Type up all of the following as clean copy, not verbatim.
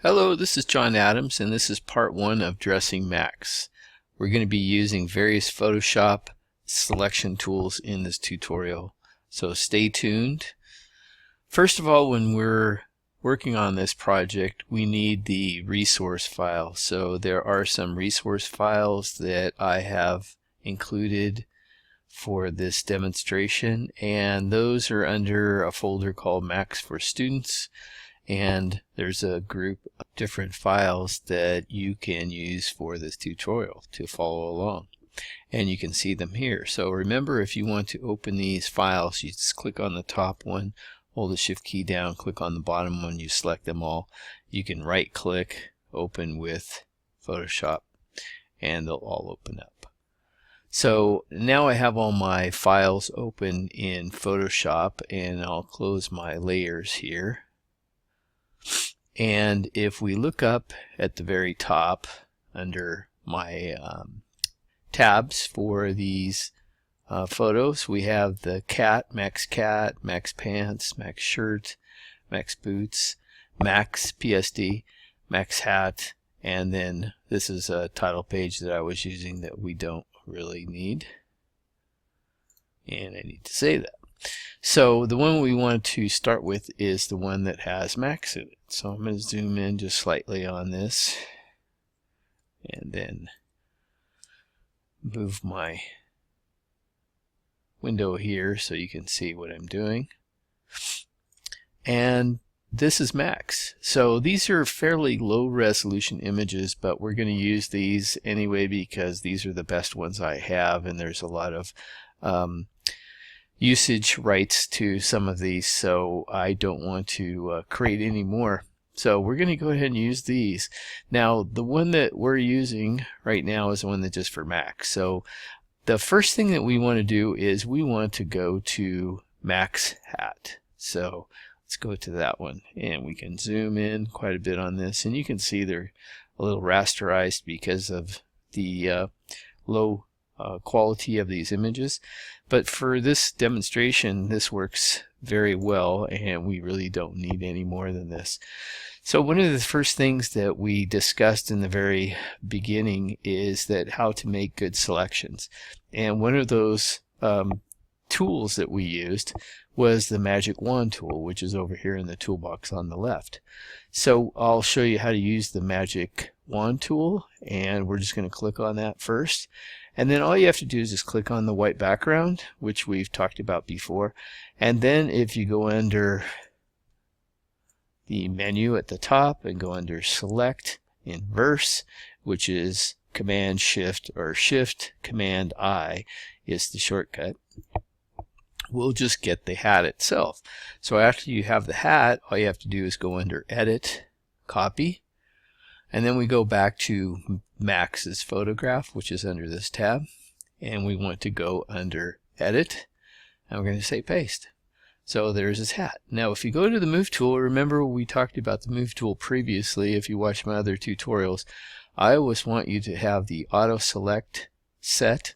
Hello, this is John Adams, and this is part 1 of Dressing Macs. We're going to be using various Photoshop selection tools in this tutorial, so stay tuned. First of all, when we're working on this project, we need the resource file. So there are some resource files that I have included for this demonstration, and those are under a folder called Macs for Students. And there's a group of different files that you can use for this tutorial to follow along. And you can see them here. So remember, if you want to open these files, you just click on the top one, hold the shift key down, click on the bottom one, you select them all. You can right click, open with Photoshop, and they'll all open up. So now I have all my files open in Photoshop, and I'll close my layers here. And if we look up at the very top under my tabs for these photos, we have the Max Cat, Max Pants, Max Shirt, Max Boots, Max PSD, Max Hat, and then this is a title page that I was using that we don't really need. And I need to say that. So the one we want to start with is the one that has Max in it. So I'm going to zoom in just slightly on this and then move my window here so you can see what I'm doing. And this is Max. So these are fairly low resolution images, but we're going to use these anyway because these are the best ones I have, and there's a lot of usage rights to some of these, so I don't want to create any more. So we're going to go ahead and use these. Now the one that we're using right now is the one that's just for Mac. So the first thing that we want to do is we want to go to Max Hat. So let's go to that one, and we can zoom in quite a bit on this, and you can see they're a little rasterized because of the low quality of these images. But for this demonstration, this works very well, and we really don't need any more than this. So one of the first things that we discussed in the very beginning is that how to make good selections. And one of those tools that we used was the Magic Wand tool, which is over here in the toolbox on the left. So I'll show you how to use the Magic Wand tool, and we're just going to click on that first. And then all you have to do is just click on the white background, which we've talked about before. And then if you go under the menu at the top and go under Select, Inverse, which is Command Shift or Shift Command I is the shortcut, we'll just get the hat itself. So after you have the hat, all you have to do is go under Edit, Copy, and then we go back to Max's photograph, which is under this tab, and we want to go under Edit, and we're going to say Paste. So there's his hat. Now if you go to the Move tool, remember we talked about the Move tool previously. If you watch my other tutorials, I always want you to have the Auto Select set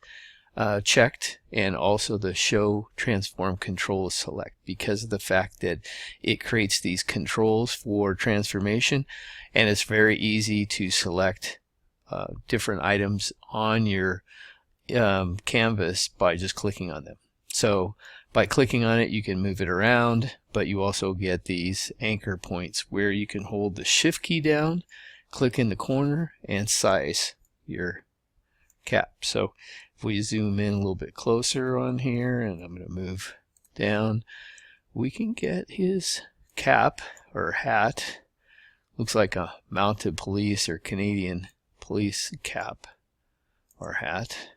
checked, and also the Show Transform Controls select, because of the fact that it creates these controls for transformation, and it's very easy to select different items on your canvas by just clicking on them. So by clicking on it, you can move it around, but you also get these anchor points where you can hold the shift key down, click in the corner, and size your cap. So if we zoom in a little bit closer on here, and I'm going to move down, we can get his cap or hat. Looks like a mounted police or Canadian police cap or hat,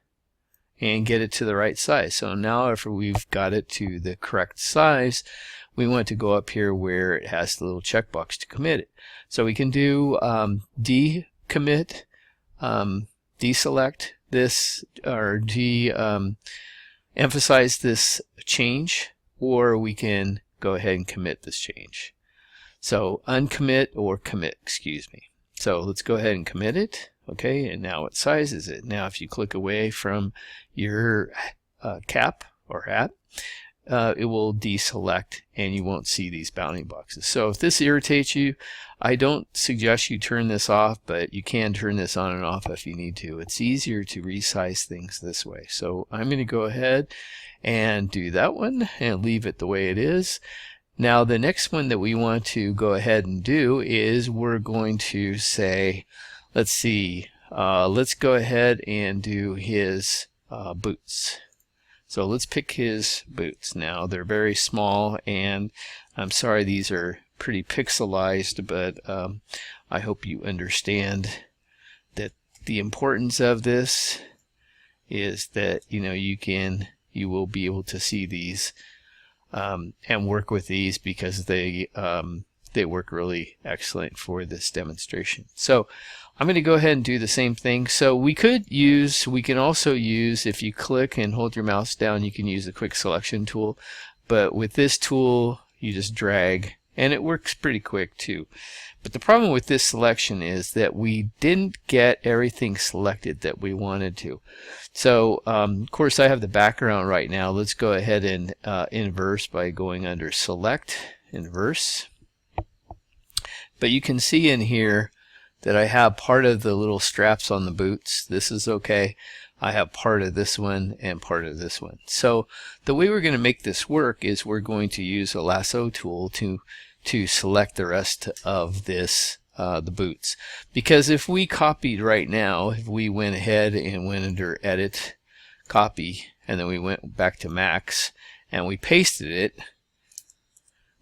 and get it to the right size. So now after we've got it to the correct size, we want to go up here where it has the little checkbox to commit it. So we can do decommit, deselect this, or emphasize this change, or we can go ahead and commit this change. So uncommit or commit, excuse me. So let's go ahead and commit it. Okay, and now what size is it? Now if you click away from your cap or hat, it will deselect and you won't see these bounding boxes. So if this irritates you, I don't suggest you turn this off, but you can turn this on and off if you need to. It's easier to resize things this way. So I'm going to go ahead and do that one and leave it the way it is. Now the next one that we want to go ahead and do is we're going to say, let's see, let's go ahead and do his boots. So let's pick his boots. Now they're very small, and I'm sorry these are pretty pixelized, but I hope you understand that the importance of this is that you will be able to see these and work with these because they work really excellent for this demonstration. So I'm going to go ahead and do the same thing. So we can also use, if you click and hold your mouse down, you can use the quick selection tool. But with this tool, you just drag, and it works pretty quick too. But the problem with this selection is that we didn't get everything selected that we wanted to. So of course I have the background right now. Let's go ahead and inverse by going under Select, Inverse. But you can see in here that I have part of the little straps on the boots. This is okay. I have part of this one and part of this one. So the way we're going to make this work is we're going to use a lasso tool to select the rest of this, the boots. Because if we copied right now, if we went ahead and went under Edit, Copy, and then we went back to Max and we pasted it,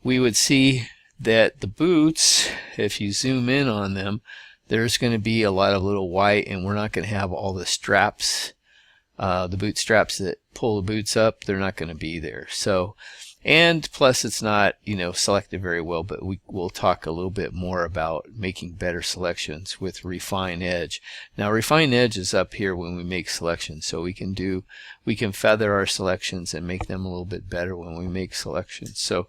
we would see that the boots, if you zoom in on them, there's going to be a lot of little white, and we're not going to have all the straps, the boot straps that pull the boots up. They're not going to be there. So, and plus it's not, selected very well, but we'll talk a little bit more about making better selections with Refine Edge. Now Refine Edge is up here when we make selections, so we can feather our selections and make them a little bit better when we make selections. So,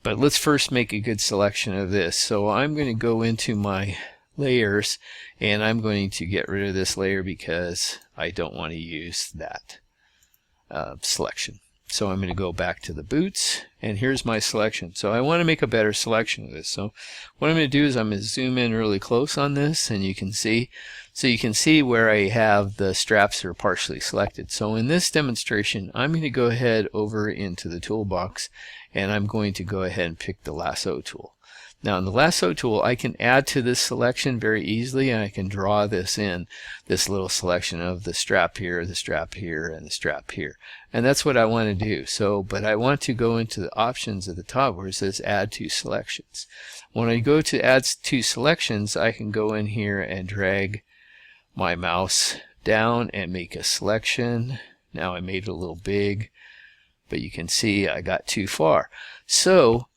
but let's first make a good selection of this. So I'm going to go into my layers, and I'm going to get rid of this layer because I don't want to use that selection. So I'm going to go back to the boots, and here's my selection. So I want to make a better selection of this. So what I'm going to do is I'm going to zoom in really close on this, and you can see, so you can see where I have the straps are partially selected. So in this demonstration, I'm going to go ahead over into the toolbox, and I'm going to go ahead and pick the lasso tool. Now in the lasso tool, I can add to this selection very easily, and I can draw this in, this little selection of the strap here, and the strap here. And that's what I want to do. So, but I want to go into the options at the top where it says Add to Selections. When I go to Add to Selections, I can go in here and drag my mouse down and make a selection. Now I made it a little big, but you can see I got too far. So,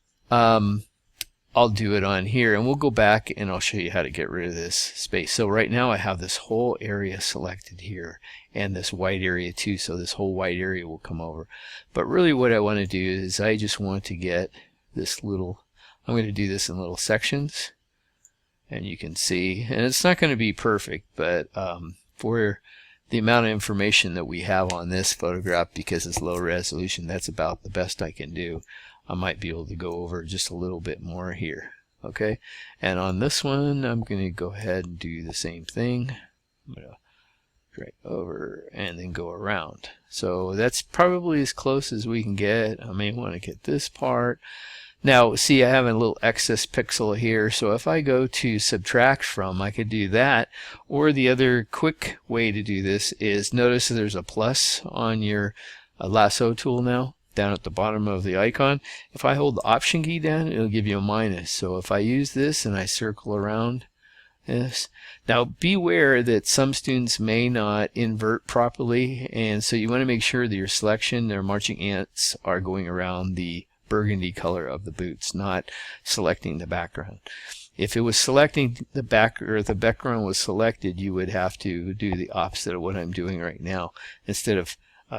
I'll do it on here, and we'll go back and I'll show you how to get rid of this space. So right now I have this whole area selected here and this white area too, so this whole white area will come over. But really what I want to do is I just want to get this little, I'm going to do this in little sections, and you can see, and it's not going to be perfect, but for the amount of information that we have on this photograph, because it's low resolution, that's about the best I can do. I might be able to go over just a little bit more here. Okay, and on this one I'm going to go ahead and do the same thing. I'm going to drag over and then go around. So that's probably as close as we can get. I may want to get this part. Now see, I have a little excess pixel here, so if I go to subtract from, I could do that. Or the other quick way to do this is, notice there's a plus on your lasso tool now, down at the bottom of the icon. If I hold the Option key down, it'll give you a minus. So if I use this and I circle around this, now beware that some students may not invert properly, and so you want to make sure that your selection, their marching ants, are going around the burgundy color of the boots, not selecting the background. If it was selecting the back, or if the background was selected, you would have to do the opposite of what I'm doing right now. Instead of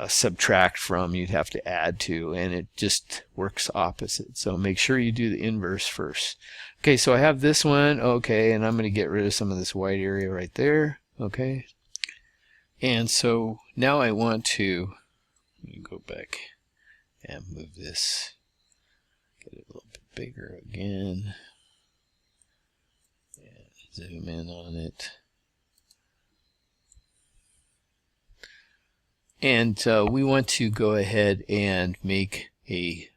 subtract from, you'd have to add to, and it just works opposite. So make sure you do the inverse first. Okay, so I have this one, okay, and I'm going to get rid of some of this white area right there. Okay, and so now I want to, let me go back and move this, get it a little bit bigger again, and zoom in on it. And we want to go ahead and make a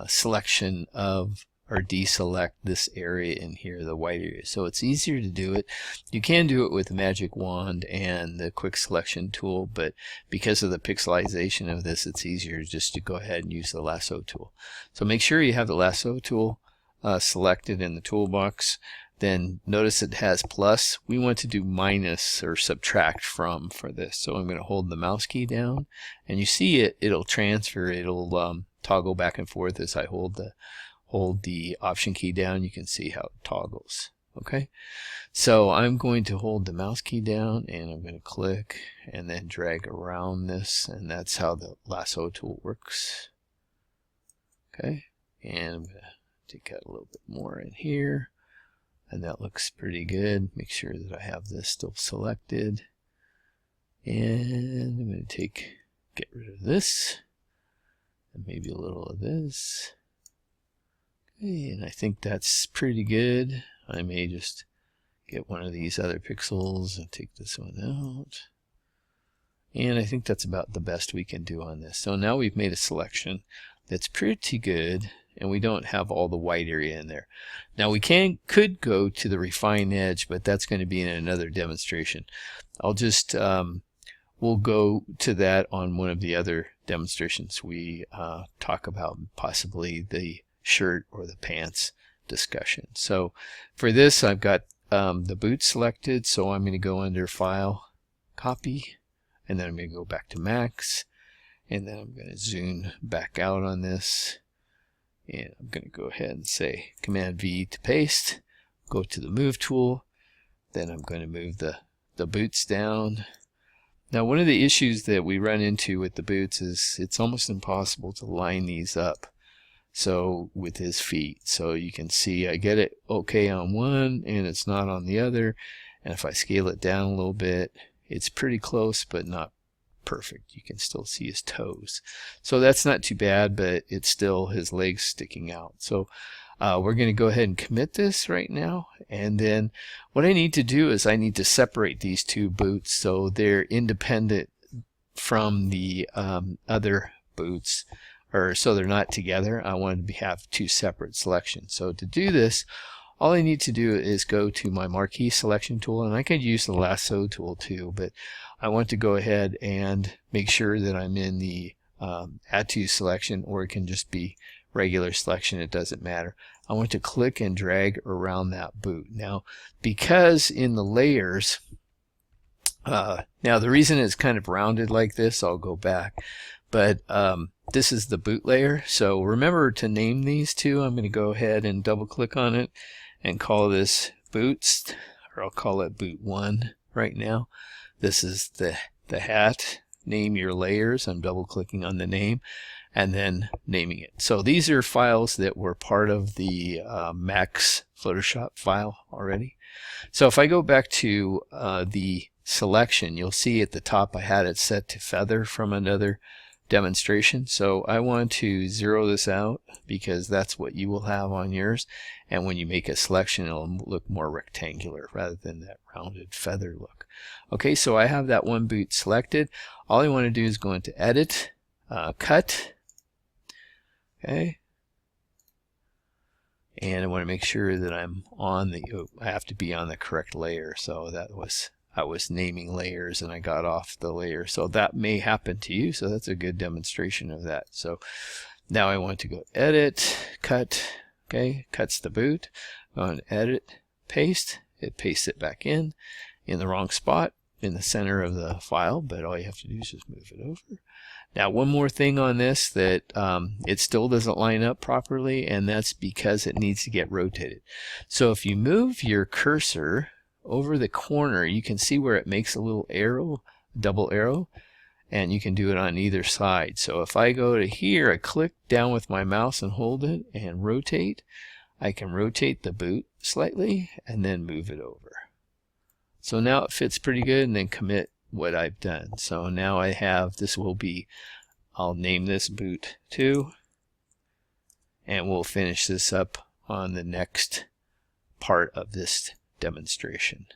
selection of, or deselect this area in here, the white area. So it's easier to do it. You can do it with the magic wand and the quick selection tool, but because of the pixelization of this, it's easier just to go ahead and use the lasso tool. So make sure you have the lasso tool selected in the toolbox. Then notice it has plus. We want to do minus or subtract from for this. So I'm going to hold the mouse key down, and you see it'll transfer, it'll toggle back and forth as I hold the option key down. You can see how it toggles. Okay, so I'm going to hold the mouse key down, and I'm going to click and then drag around this, and that's how the lasso tool works. Okay, and I'm going to take out a little bit more in here. And that looks pretty good. Make sure that I have this still selected. And I'm going to get rid of this. And maybe a little of this. Okay, and I think that's pretty good. I may just get one of these other pixels and take this one out. And I think that's about the best we can do on this. So now we've made a selection that's pretty good, and we don't have all the white area in there. Now we could go to the refine edge, but that's going to be in another demonstration. I'll just we'll go to that on one of the other demonstrations we talk about, possibly the shirt or the pants discussion. So for this, I've got the boot selected, so I'm going to go under File, Copy, and then I'm going to go back to Max, and then I'm going to zoom back out on this. And I'm going to go ahead and say Command V to paste, go to the Move tool, then I'm going to move the boots down. Now one of the issues that we run into with the boots is it's almost impossible to line these up so with his feet. So you can see I get it okay on one and it's not on the other, and if I scale it down a little bit, it's pretty close but not perfect. You can still see his toes, so that's not too bad, but it's still his legs sticking out. So we're going to go ahead and commit this right now, and then what I need to do is I need to separate these two boots so they're independent from the other boots, or so they're not together. I want to have two separate selections. So to do this, all I need to do is go to my Marquee Selection tool, and I could use the Lasso tool too, but I want to go ahead and make sure that I'm in the Add to Selection, or it can just be regular selection, it doesn't matter. I want to click and drag around that boot. Now, because in the layers, now the reason it's kind of rounded like this, I'll go back, but this is the boot layer. So remember to name these two. I'm going to go ahead and double click on it and call this boots, or I'll call it boot 1 right now. This is the hat. Name your layers. I'm double clicking on the name and then naming it. So these are files that were part of the Max Photoshop file already. So if I go back to the selection, you'll see at the top I had it set to feather from another demonstration. So I want to zero this out because that's what you will have on yours, and when you make a selection it'll look more rectangular rather than that rounded feather look. Okay, so I have that one boot selected. All I want to do is go into Edit, Cut, okay, and I want to make sure that I'm on the, I have to be on the correct layer, so that was, I was naming layers and I got off the layer, so that may happen to you, so that's a good demonstration of that. So now I want to go Edit, Cut, okay, cuts the boot, go on Edit, Paste, it pastes it back in the wrong spot in the center of the file, but all you have to do is just move it over. Now one more thing on this that it still doesn't line up properly, and that's because it needs to get rotated. So if you move your cursor over the corner, you can see where it makes a little arrow, double arrow, and you can do it on either side. So if I go to here, I click down with my mouse and hold it and rotate, I can rotate the boot slightly and then move it over. So now it fits pretty good, and then commit what I've done. So now I have, this will be, I'll name this boot 2, and we'll finish this up on the next part of this demonstration.